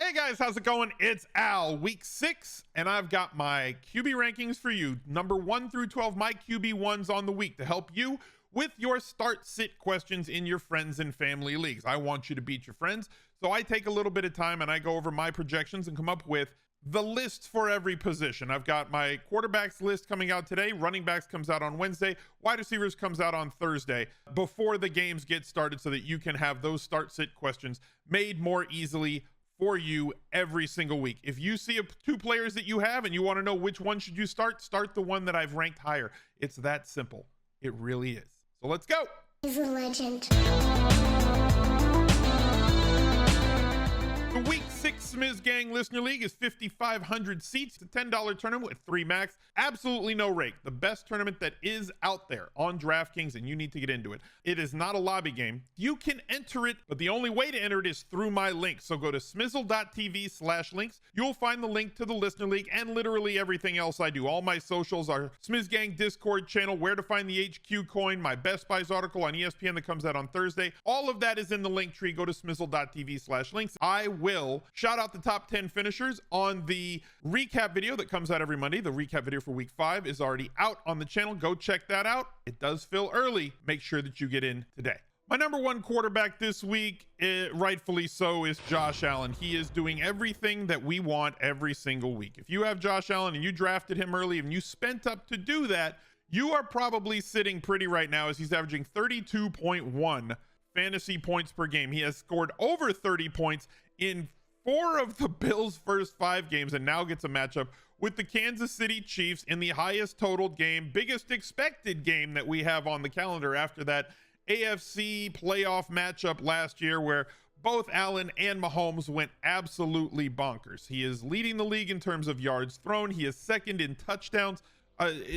Hey guys, how's it going? It's Al, week 6, and I've got my QB rankings for you. Number 1 through 12, my QB1s on the week to help you with your start-sit questions in your friends and family leagues. I want you to beat your friends, so I take a little bit of time and I go over my projections and come up with the list for every position. I've got my quarterbacks list coming out today. Running backs comes out on Wednesday. Wide receivers comes out on Thursday before the games get started so that you can have those start-sit questions made more easily for you every single week. If you see two players that you have and you want to know which one should you start the one that I've ranked higher. It's that simple. It really is. So let's go. He's a legend. The Week 6 Smiz Gang Listener League is 5,500 seats. It's a $10 tournament with 3 max. Absolutely no rake. The best tournament that is out there on DraftKings, and you need to get into it. It is not a lobby game. You can enter it, but the only way to enter it is through my link. So go to smizzle.tv/links. You'll find the link to the Listener League and literally everything else I do. All my socials are Smiz Gang Discord channel, where to find the HQ coin, my Best Buys article on ESPN that comes out on Thursday. All of that is in the link tree. Go to smizzle.tv/links. I will shout out the top 10 finishers on the recap video that comes out every Monday. The recap video for week 5 is already out on the channel. Go check that out. It does fill early. Make sure that you get in today. My number 1 quarterback this week, rightfully so, is Josh Allen. He is doing everything that we want every single week. If you have Josh Allen and you drafted him early and you spent up to do that, you are probably sitting pretty right now as he's averaging 32.1 fantasy points per game. He has scored over 30 points in 4 of the Bills' first 5 games, and now gets a matchup with the Kansas City Chiefs in the highest totaled game, biggest expected game that we have on the calendar after that AFC playoff matchup last year where both Allen and Mahomes went absolutely bonkers. He is leading the league in terms of yards thrown. He is second in touchdowns.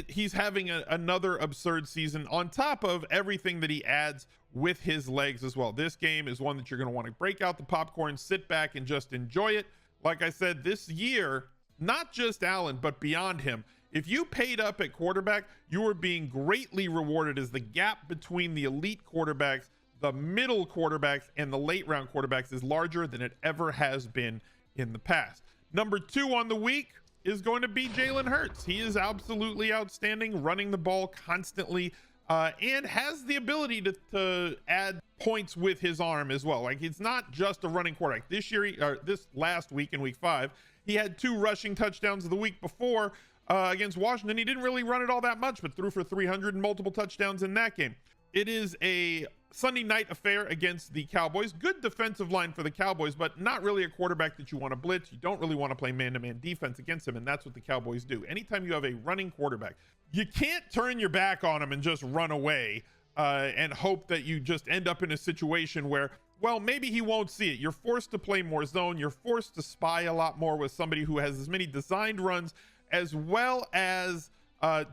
He's having another absurd season on top of everything that he adds with his legs as well. This game is one that you're going to want to break out the popcorn, sit back, and just enjoy it. Like I said, this year, not just Allen, but beyond him, if you paid up at quarterback, you are being greatly rewarded as the gap between the elite quarterbacks, the middle quarterbacks, and the late round quarterbacks is larger than it ever has been in the past. Number 2 on the week is going to be Jalen Hurts. He is absolutely outstanding, running the ball constantly, and has the ability to add points with his arm as well. Like, it's not just a running quarterback. This last week in week 5, he had 2 rushing touchdowns the week before against Washington. He didn't really run it all that much, but threw for 300 and multiple touchdowns in that game. It is a Sunday night affair against the Cowboys. Good defensive line for the Cowboys, but not really a quarterback that you want to blitz. You don't really want to play man-to-man defense against him, and that's what the Cowboys do. Anytime you have a running quarterback, you can't turn your back on him and just run away and hope that you just end up in a situation where, well, maybe he won't see it. You're forced to play more zone. You're forced to spy a lot more with somebody who has as many designed runs as well as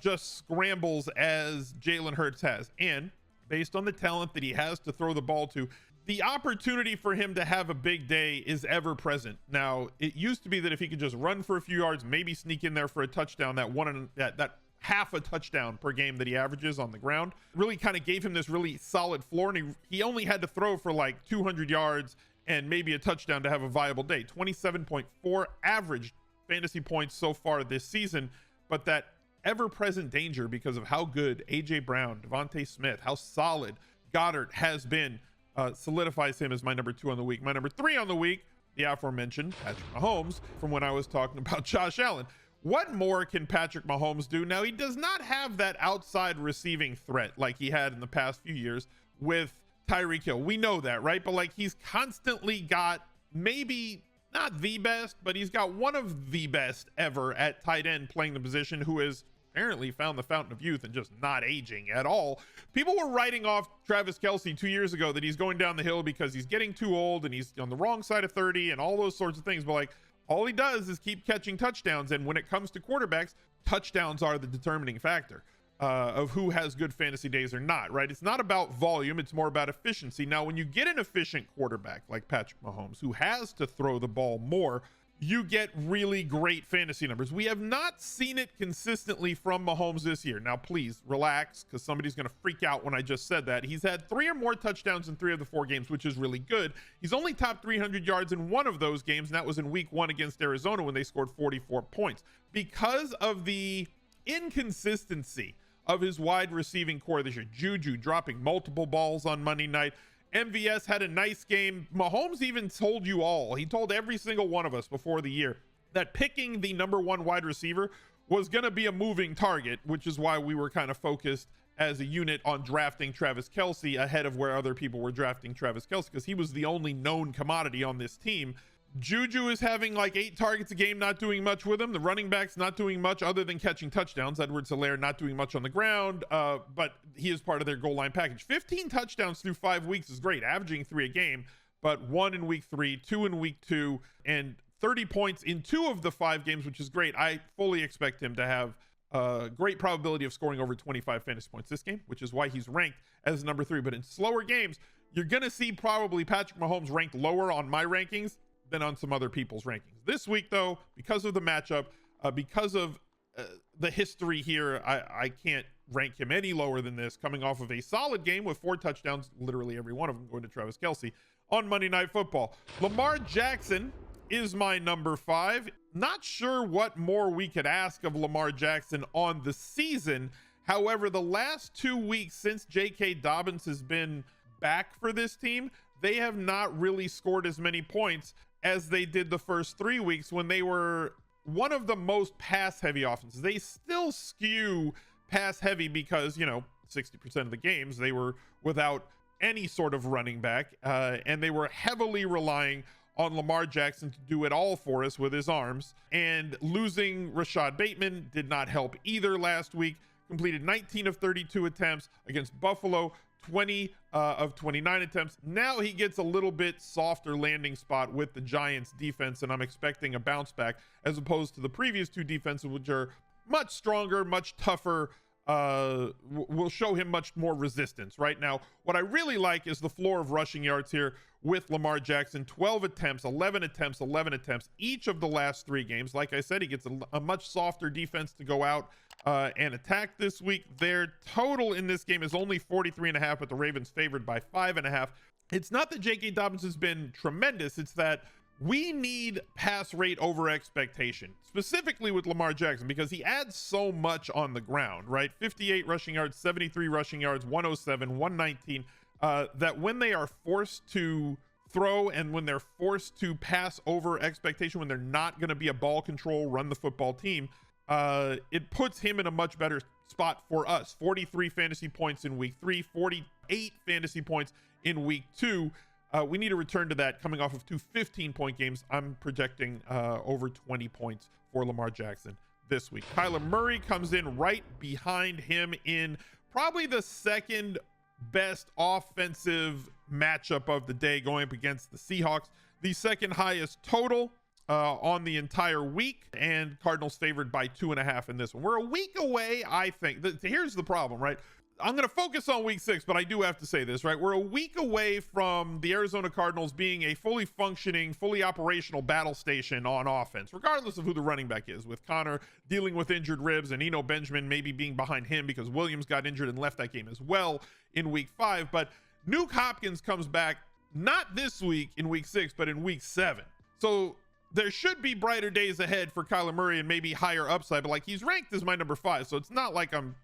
just scrambles as Jalen Hurts has. And based on the talent that he has to throw the ball to, the opportunity for him to have a big day is ever present. Now, it used to be that if he could just run for a few yards, maybe sneak in there for a touchdown, that half a touchdown per game that he averages on the ground really kind of gave him this really solid floor. And he only had to throw for like 200 yards and maybe a touchdown to have a viable day. 27.4 average fantasy points so far this season, but that ever-present danger because of how good AJ Brown, Devontae Smith, how solid Goddard has been, solidifies him as my number 2 on the week. My number 3 on the week, the aforementioned Patrick Mahomes, from when I was talking about Josh Allen. What more can Patrick Mahomes do? Now, he does not have that outside receiving threat like he had in the past few years with Tyreek Hill. We know that, right? But like, he's constantly got maybe not the best, but he's got one of the best ever at tight end playing the position, who has apparently found the fountain of youth and just not aging at all. People were writing off Travis Kelce 2 years ago that he's going down the hill because he's getting too old and he's on the wrong side of 30 and all those sorts of things. But like, all he does is keep catching touchdowns. And when it comes to quarterbacks, touchdowns are the determining factor of who has good fantasy days or not, right? It's not about volume. It's more about efficiency. Now, when you get an efficient quarterback like Patrick Mahomes, who has to throw the ball more, you get really great fantasy numbers. We have not seen it consistently from Mahomes this year. Now, please relax, because somebody's going to freak out when I just said that. He's had 3 or more touchdowns in 3 of the 4 games, which is really good. He's only topped 300 yards in 1 of those games, and that was in week 1 against Arizona when they scored 44 points. Because of the inconsistency of his wide receiving core this year, Juju dropping multiple balls on Monday night, MVS had a nice game. Mahomes even told you all, he told every single one of us before the year that picking the number 1 wide receiver was going to be a moving target, which is why we were kind of focused as a unit on drafting Travis Kelce ahead of where other people were drafting Travis Kelce, because he was the only known commodity on this team. Juju is having like 8 targets a game, not doing much with him. The running backs not doing much other than catching touchdowns. Edwards-Helaire not doing much on the ground, but he is part of their goal line package. 15 touchdowns through 5 weeks is great, averaging 3 a game, but 1 in week 3, 2 in week 2, and 30 points in 2 of the 5 games, which is great. I fully expect him to have a great probability of scoring over 25 fantasy points this game, which is why he's ranked as number 3. But in slower games, you're going to see probably Patrick Mahomes ranked lower on my rankings than on some other people's rankings. This week, though, because of the matchup, because of the history here, I can't rank him any lower than this, coming off of a solid game with 4 touchdowns, literally every one of them going to Travis Kelce on Monday Night Football. Lamar Jackson is my number 5. Not sure what more we could ask of Lamar Jackson on the season. However, the last 2 weeks since J.K. Dobbins has been back for this team, they have not really scored as many points as they did the first 3 weeks when they were one of the most pass heavy offenses. They still skew pass heavy because, 60% of the games they were without any sort of running back, and they were heavily relying on Lamar Jackson to do it all for us with his arms. And losing Rashad Bateman did not help either last week. Completed 19 of 32 attempts against Buffalo, 20 of 29 attempts. Now he gets a little bit softer landing spot with the Giants defense, and I'm expecting a bounce back as opposed to the previous 2 defenses, which are much stronger, much tougher, will show him much more resistance. Right now, what I really like is the floor of rushing yards here with Lamar Jackson. 12 attempts, 11 attempts, 11 attempts each of the last 3 games. Like I said, he gets a much softer defense to go out and attack this week. Their total in this game is only 43.5, but the Ravens favored by 5.5. It's not that J.K. Dobbins has been tremendous. It's that we need pass rate over expectation, specifically with Lamar Jackson, because he adds so much on the ground, right? 58 rushing yards, 73 rushing yards, 107, 119, that when they are forced to throw and when they're forced to pass over expectation, when they're not going to be a ball control, run the football team, it puts him in a much better spot for us. 43 fantasy points in week 3, 48 fantasy points in week 2. We need to return to that coming off of 2 15-point games. I'm projecting over 20 points for Lamar Jackson this week. Kyler Murray comes in right behind him in probably the second best offensive matchup of the day, going up against the Seahawks. The second highest total on the entire week, and Cardinals favored by 2.5 in this one. We're a week away, I think. Here's the problem, right? I'm going to focus on week 6, but I do have to say this, right? We're a week away from the Arizona Cardinals being a fully functioning, fully operational battle station on offense, regardless of who the running back is, with Connor dealing with injured ribs and Eno Benjamin maybe being behind him because Williams got injured and left that game as well in week 5. But Nuke Hopkins comes back not this week in week 6, but in week 7. So there should be brighter days ahead for Kyler Murray and maybe higher upside, but like, he's ranked as my number 5. So it's not like I'm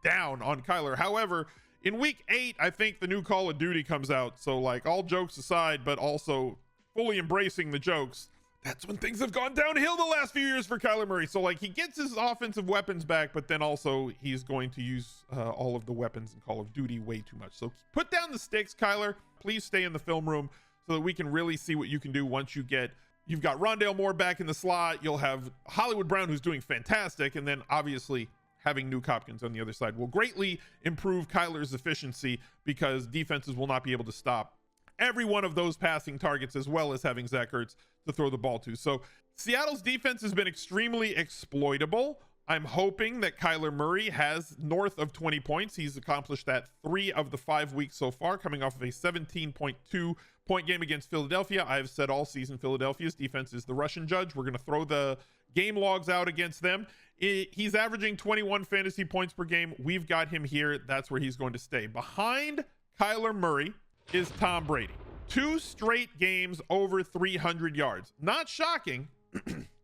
down on Kyler. However, in week 8, I think the new Call of Duty comes out. So like, all jokes aside, but also fully embracing the jokes, that's when things have gone downhill the last few years for Kyler Murray. So like, he gets his offensive weapons back, but then also he's going to use all of the weapons in Call of Duty way too much. So put down the sticks, Kyler. Please stay in the film room so that we can really see what you can do once you've got Rondale Moore back in the slot. You'll have Hollywood Brown, who's doing fantastic, and then obviously having Nuke Hopkins on the other side will greatly improve Kyler's efficiency, because defenses will not be able to stop every one of those passing targets, as well as having Zach Ertz to throw the ball to. So Seattle's defense has been extremely exploitable. I'm hoping that Kyler Murray has north of 20 points. He's accomplished that 3 of the 5 weeks so far, coming off of a 17.2 point game against Philadelphia. I've said all season Philadelphia's defense is the Russian judge. We're going to throw the game logs out against them. He's averaging 21 fantasy points per game. We've got him here. That's where he's going to stay. Behind Kyler Murray is Tom Brady. 2 straight games over 300 yards. Not shocking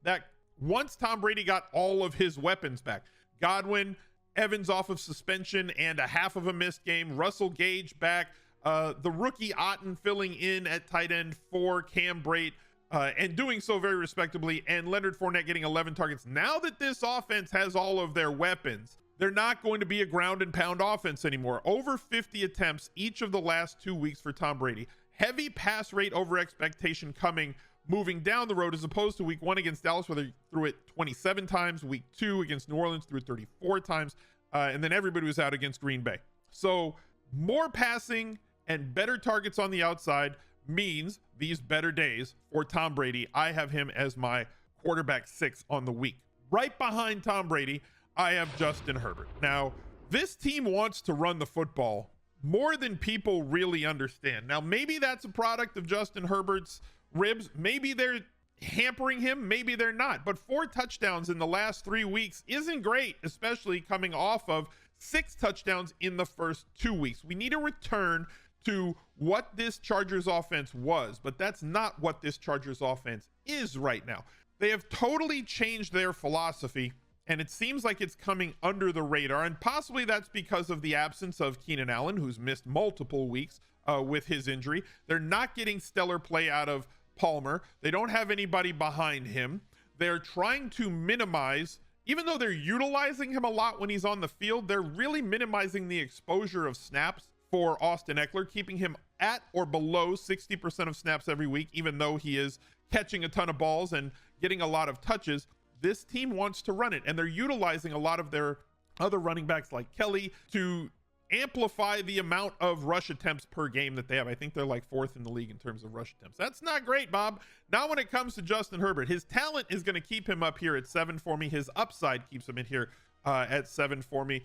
that once Tom Brady got all of his weapons back, Godwin, Evans off of suspension and a half of a missed game, Russell Gage back, the rookie Otten filling in at tight end for Cam Brate, and doing so very respectably, and Leonard Fournette getting 11 targets. Now that this offense has all of their weapons, they're not going to be a ground and pound offense anymore. Over 50 attempts each of the last 2 weeks for Tom Brady. Heavy pass rate over expectation coming moving down the road, as opposed to week 1 against Dallas, where they threw it 27 times, week 2 against New Orleans threw it 34 times, and then everybody was out against Green Bay. So more passing and better targets on the outside means these better days for Tom Brady. I have him as my quarterback 6 on the week. Right behind Tom Brady, I have Justin Herbert. Now, this team wants to run the football more than people really understand. Now, maybe that's a product of Justin Herbert's ribs. Maybe they're hampering him, maybe they're not. But 4 touchdowns in the last 3 weeks isn't great, especially coming off of 6 touchdowns in the first 2 weeks. We need a return to what this Chargers offense was, but that's not what this Chargers offense is right now. They have totally changed their philosophy, and it seems like it's coming under the radar, and possibly that's because of the absence of Keenan Allen, who's missed multiple weeks with his injury. They're not getting stellar play out of Palmer. They don't have anybody behind him. They're trying to minimize, even though they're utilizing him a lot when he's on the field, they're really minimizing the exposure of snaps for Austin Eckler, keeping him at or below 60% of snaps every week, even though he is catching a ton of balls and getting a lot of touches. This team wants to run it, and they're utilizing a lot of their other running backs like Kelly to amplify the amount of rush attempts per game that they have. I think they're like 4th in the league in terms of rush attempts. That's not great, Bob. Now, when it comes to Justin Herbert, his talent is going to keep him up here at 7 for me. His upside keeps him in here at 7 for me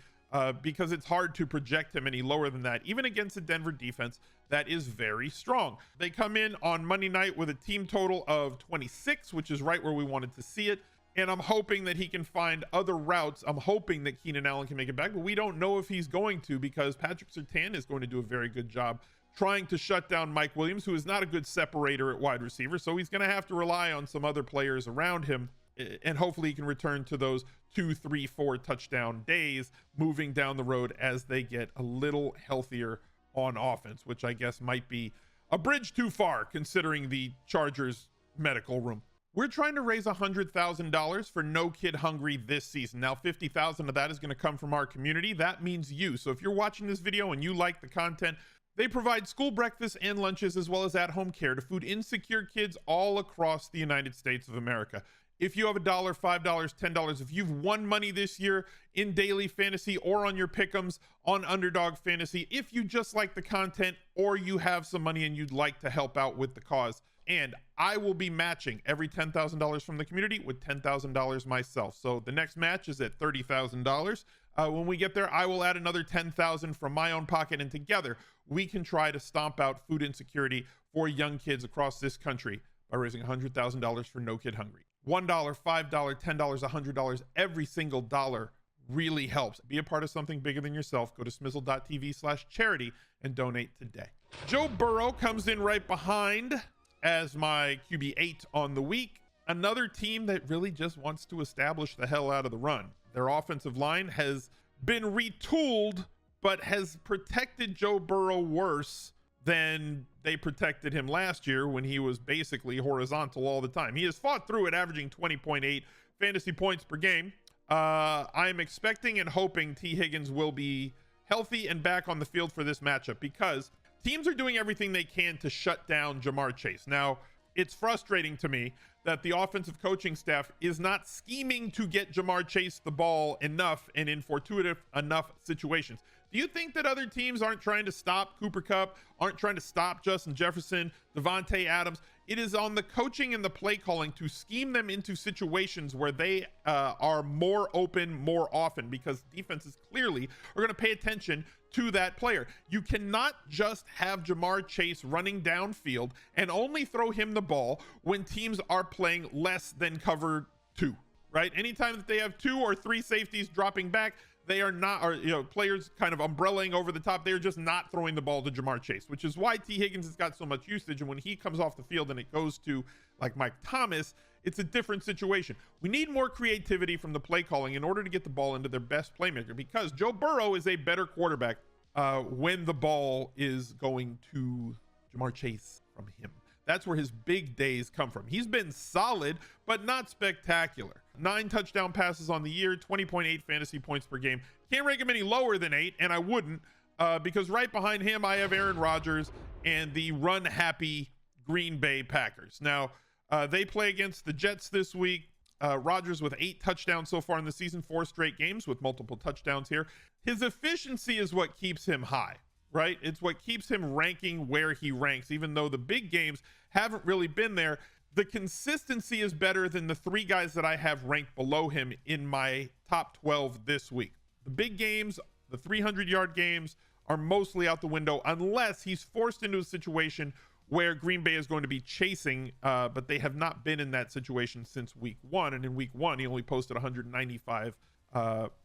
because it's hard to project him any lower than that, even against a Denver defense that is very strong. They come in on Monday night with a team total of 26, which is right where we wanted to see it. And I'm hoping that he can find other routes. I'm hoping that Keenan Allen can make it back, but we don't know if he's going to, because Patrick Surtain is going to do a very good job trying to shut down Mike Williams, who is not a good separator at wide receiver. So he's going to have to rely on some other players around him, and hopefully he can return to those 2, 3, 4 touchdown days moving down the road as they get a little healthier on offense, which I guess might be a bridge too far considering the Chargers medical room. We're trying to raise $100,000 for No Kid Hungry this season. Now, $50,000 of that is going to come from our community. That means you. So if you're watching this video and you like the content, they provide school breakfasts and lunches, as well as at-home care to food insecure kids all across the United States of America. If you have $1, $5, $10, if you've won money this year in daily fantasy or on your pick'ems on Underdog Fantasy, if you just like the content or you have some money and you'd like to help out with the cause, and I will be matching every $10,000 from the community with $10,000 myself. So the next match is at $30,000. When we get there, I will add another $10,000 from my own pocket, and together we can try to stomp out food insecurity for young kids across this country by raising $100,000 for No Kid Hungry. $1, $5, $10, $100, every single dollar really helps. Be a part of something bigger than yourself. Go to smizzle.tv/charity and donate today. Joe Burrow comes in right behind as my QB8 on the week. Another team that really just wants to establish the hell out of the run. Their offensive line has been retooled, but has protected Joe Burrow worse than they protected him last year when he was basically horizontal all the time. He has fought through it, averaging 20.8 fantasy points per game. I'm expecting and hoping T. Higgins will be healthy and back on the field for this matchup, because teams are doing everything they can to shut down Jamar Chase. Now, it's frustrating to me that the offensive coaching staff is not scheming to get Jamar Chase the ball enough and in fortuitous enough situations. Do you think that other teams aren't trying to stop Cooper Kupp, aren't trying to stop Justin Jefferson, Devontae Adams? It is on the coaching and the play calling to scheme them into situations where they are more open more often, because defenses clearly are going to pay attention to that player. You cannot just have Jamar Chase running downfield and only throw him the ball when teams are playing less than cover 2, right? Anytime that they have 2 or 3 safeties dropping back, they are not, or players kind of umbrellaing over the top, they're just not throwing the ball to Jamar Chase, which is why T. Higgins has got so much usage. And when he comes off the field and it goes to like Mike Thomas, it's a different situation. We need more creativity from the play calling in order to get the ball into their best playmaker, because Joe Burrow is a better quarterback when the ball is going to Jamar Chase from him. That's where his big days come from. He's been solid, but not spectacular. 9 touchdown passes on the year, 20.8 fantasy points per game. Can't rank him any lower than 8, and I wouldn't, because right behind him, I have Aaron Rodgers and the run-happy Green Bay Packers. Now, they play against the Jets this week. Rodgers with 8 touchdowns so far in the season, 4 straight games with multiple touchdowns here. His efficiency is what keeps him high, right? It's what keeps him ranking where he ranks, even though the big games haven't really been there. The consistency is better than the 3 guys that I have ranked below him in my top 12 this week. The big games, the 300-yard games, are mostly out the window unless he's forced into a situation where Green Bay is going to be chasing, but they have not been in that situation since week 1. And in week 1, he only posted 195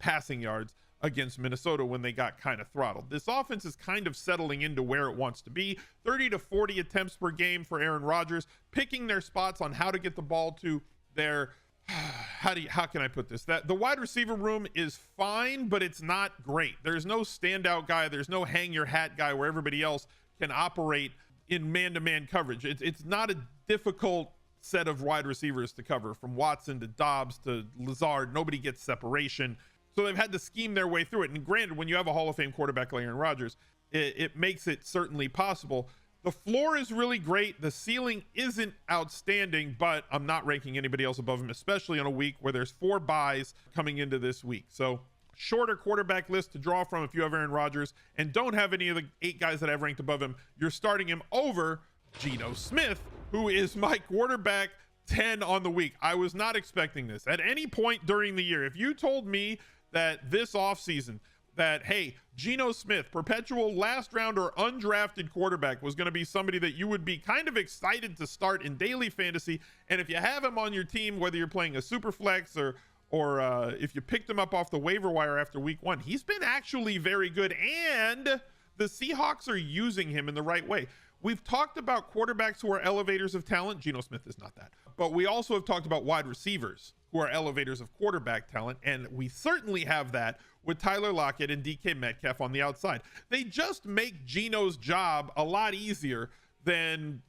passing yards against Minnesota when they got kind of throttled. This offense is kind of settling into where it wants to be. 30 to 40 attempts per game for Aaron Rodgers, picking their spots on how to get the ball to their how can I put this? That the wide receiver room is fine, but it's not great. There's no standout guy, there's no hang your hat guy where everybody else can operate in man-to-man coverage. It's not a difficult set of wide receivers to cover, from Watson to Dobbs to Lazard. Nobody gets separation. So they've had to scheme their way through it. And granted, when you have a Hall of Fame quarterback like Aaron Rodgers, it makes it certainly possible. The floor is really great. The ceiling isn't outstanding, but I'm not ranking anybody else above him, especially on a week where there's 4 buys coming into this week. So shorter quarterback list to draw from if you have Aaron Rodgers and don't have any of the 8 guys that I've ranked above him. You're starting him over Geno Smith, who is my quarterback 10 on the week. I was not expecting this at any point during the year. If you told me that this offseason that, hey, Geno Smith, perpetual last round or undrafted quarterback, was going to be somebody that you would be kind of excited to start in daily fantasy, and if you have him on your team, whether you're playing a super flex or if you picked him up off the waiver wire after week 1, he's been actually very good, and the Seahawks are using him in the right way. We've talked about quarterbacks who are elevators of talent. Geno Smith is not that. But we also have talked about wide receivers who are elevators of quarterback talent, and we certainly have that with Tyler Lockett and DK Metcalf on the outside. They just make Geno's job a lot easier than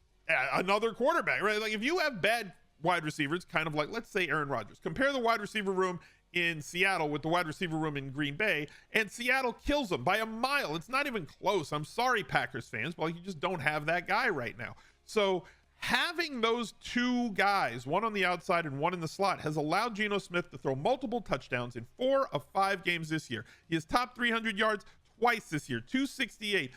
another quarterback, right? Like if you have bad wide receivers, kind of like, let's say, Aaron Rodgers, compare the wide receiver room in Seattle with the wide receiver room in Green Bay, and Seattle kills them by a mile. It's not even close. I'm sorry, Packers fans, but you just don't have that guy right now. So having those 2 guys, one on the outside and one in the slot, has allowed Geno Smith to throw multiple touchdowns in 4 of 5 games this year. He has topped 300 yards twice this year, 268.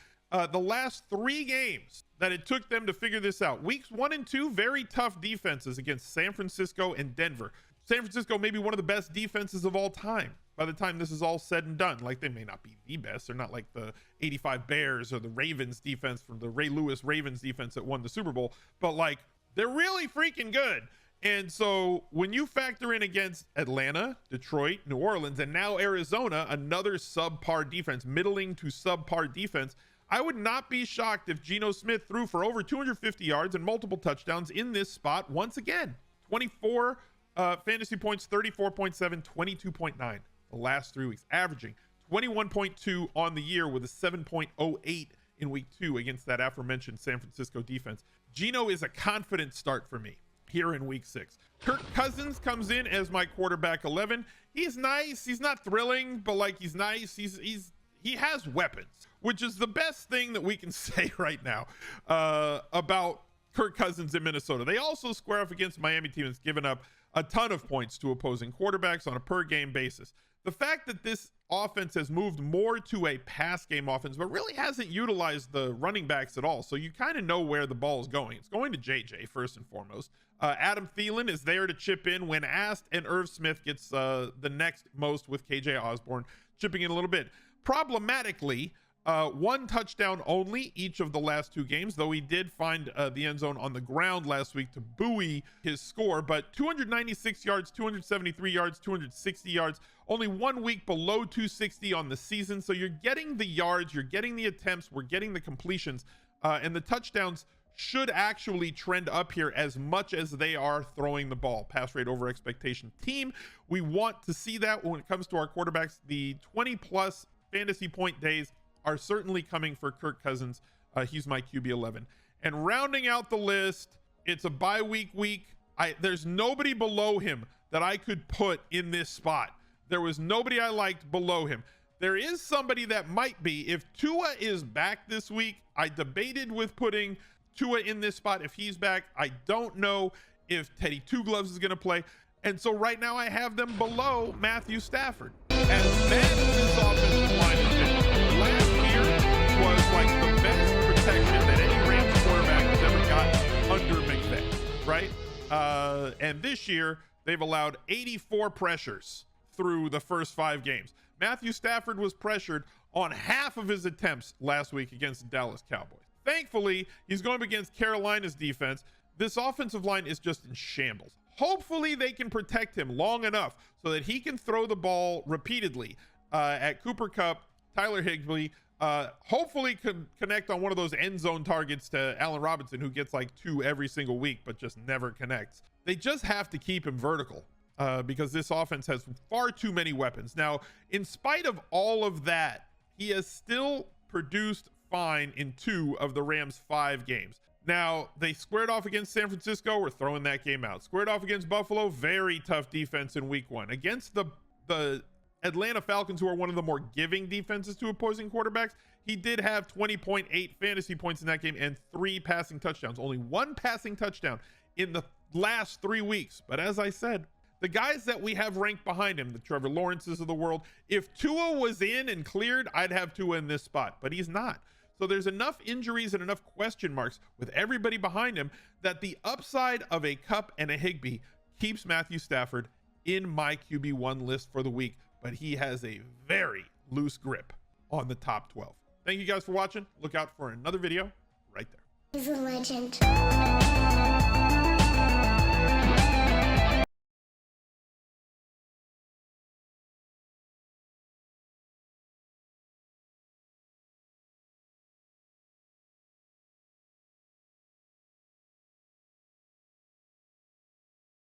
The last 3 games that it took them to figure this out, weeks 1 and 2, very tough defenses against San Francisco and Denver. San Francisco may be one of the best defenses of all time by the time this is all said and done. Like, they may not be the best. They're not like the 85 Bears or the Ravens defense from the Ray Lewis Ravens defense that won the Super Bowl, but like, they're really freaking good. And so when you factor in against Atlanta, Detroit, New Orleans, and now Arizona, another subpar defense, middling to subpar defense, I would not be shocked if Geno Smith threw for over 250 yards and multiple touchdowns in this spot once again. 24 fantasy points, 34.7, 22.9 the last 3 weeks, averaging 21.2 on the year with a 7.08 in week 2 against that aforementioned San Francisco defense. Geno is a confident start for me here in week 6. Kirk Cousins comes in as my quarterback 11. He's nice. He's not thrilling, but like, he's nice. He has weapons, which is the best thing that we can say right now about Kirk Cousins in Minnesota. They also square off against Miami team that's given up a ton of points to opposing quarterbacks on a per game basis. The fact that this offense has moved more to a pass game offense, but really hasn't utilized the running backs at all. So you kind of know where the ball is going. It's going to JJ first and foremost. Adam Thielen is there to chip in when asked, and Irv Smith gets the next most with KJ Osborne chipping in a little bit. Problematically, one touchdown only each of the last 2 games, though he did find the end zone on the ground last week to buoy his score. But 296 yards, 273 yards, 260 yards, only 1 week below 260 on the season. So you're getting the yards, you're getting the attempts, we're getting the completions, and the touchdowns should actually trend up here as much as they are throwing the ball. Pass rate over expectation team. We want to see that when it comes to our quarterbacks. The 20+ fantasy point days are certainly coming for Kirk Cousins. He's my QB 11. And rounding out the list, it's a bye week. There's nobody below him that I could put in this spot. There was nobody I liked below him. There is somebody that might be. If Tua is back this week, I debated with putting Tua in this spot. If he's back, I don't know if Teddy Two Gloves is going to play. And so right now I have them below Matthew Stafford. As bad as this offensive line has been, last year was like the best protection that any Rams quarterback has ever gotten under McVay, right? And this year they've allowed 84 pressures through the first 5 games. Matthew Stafford was pressured on half of his attempts last week against the Dallas Cowboys. Thankfully, he's going up against Carolina's defense. This offensive line is just in shambles. Hopefully they can protect him long enough so that he can throw the ball repeatedly at Cooper Kupp, Tyler Higbee, hopefully connect on one of those end zone targets to Allen Robinson, who gets like 2 every single week, but just never connects. They just have to keep him vertical because this offense has far too many weapons. Now, in spite of all of that, he has still produced fine in 2 of the Rams' 5 games. Now, they squared off against San Francisco. We're throwing that game out. Squared off against Buffalo. Very tough defense in week 1. Against the Atlanta Falcons, who are one of the more giving defenses to opposing quarterbacks, he did have 20.8 fantasy points in that game and 3 passing touchdowns. Only 1 passing touchdown in the last 3 weeks. But as I said, the guys that we have ranked behind him, the Trevor Lawrences of the world, if Tua was in and cleared, I'd have Tua in this spot, but he's not. So there's enough injuries and enough question marks with everybody behind him that the upside of a Kupp and a Higbee keeps Matthew Stafford in my QB1 list for the week, but he has a very loose grip on the top 12. Thank you guys for watching. Look out for another video right there. He's a legend.